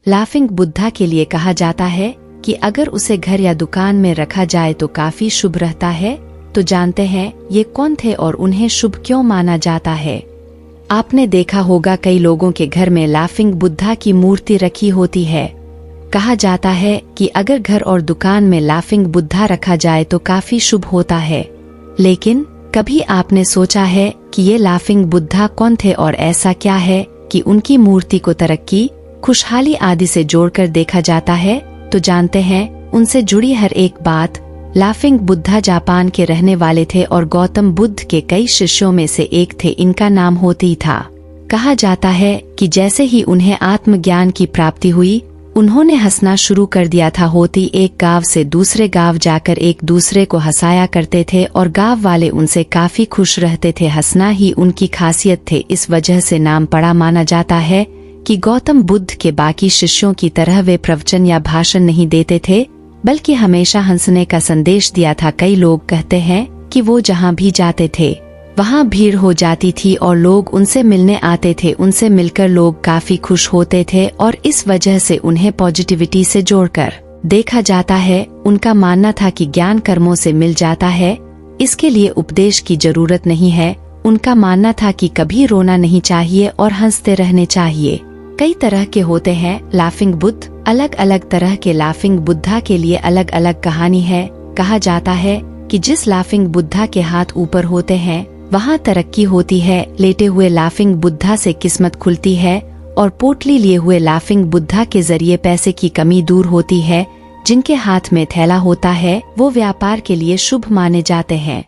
Laughing Buddha के लिए कहा जाता है कि अगर उसे घर या दुकान में रखा जाए तो काफी शुभ रहता है। तो जानते हैं ये कौन थे और उन्हें शुभ क्यों माना जाता है। आपने देखा होगा कई लोगों के घर में लाफिंग बुद्धा की मूर्ति रखी होती है। कहा जाता है कि अगर घर और दुकान में लाफिंग बुद्धा रखा जाए तो काफी शुभ होता है। लेकिन कभी आपने सोचा है कि ये लाफिंग बुद्धा कौन थे और ऐसा क्या है कि उनकी मूर्ति को तरक्की, खुशहाली आदि से जोड़कर देखा जाता है। तो जानते हैं उनसे जुड़ी हर एक बात। लाफिंग बुद्धा जापान के रहने वाले थे और गौतम बुद्ध के कई शिष्यों में से एक थे। इनका नाम होती था। कहा जाता है कि जैसे ही उन्हें आत्मज्ञान की प्राप्ति हुई उन्होंने हंसना शुरू कर दिया था। होती एक गांव से दूसरे गांव जाकर एक दूसरे को हंसाया करते थे और गांव वाले उनसे काफी खुश रहते थे। हंसना ही उनकी खासियत थे। इस वजह से नाम पड़ा। माना जाता है कि गौतम बुद्ध के बाकी शिष्यों की तरह वे प्रवचन या भाषण नहीं देते थे, बल्कि हमेशा हंसने का संदेश दिया था। कई लोग कहते हैं कि वो जहाँ भी जाते थे वहाँ भीड़ हो जाती थी और लोग उनसे मिलने आते थे। उनसे मिलकर लोग काफी खुश होते थे और इस वजह से उन्हें पॉजिटिविटी से जोड़कर देखा जाता है। उनका मानना था कि ज्ञान कर्मों से मिल जाता है, इसके लिए उपदेश की जरूरत नहीं है। उनका मानना था कि कभी रोना नहीं चाहिए और हंसते रहने चाहिए। कई तरह के होते हैं लाफिंग बुद्ध। अलग अलग तरह के लाफिंग बुद्धा के लिए अलग अलग कहानी है। कहा जाता है कि जिस लाफिंग बुद्धा के हाथ ऊपर होते हैं वहाँ तरक्की होती है। लेटे हुए लाफिंग बुद्धा से किस्मत खुलती है और पोटली लिए हुए लाफिंग बुद्धा के जरिए पैसे की कमी दूर होती है। जिनके हाथ में थैला होता है वो व्यापार के लिए शुभ माने जाते हैं।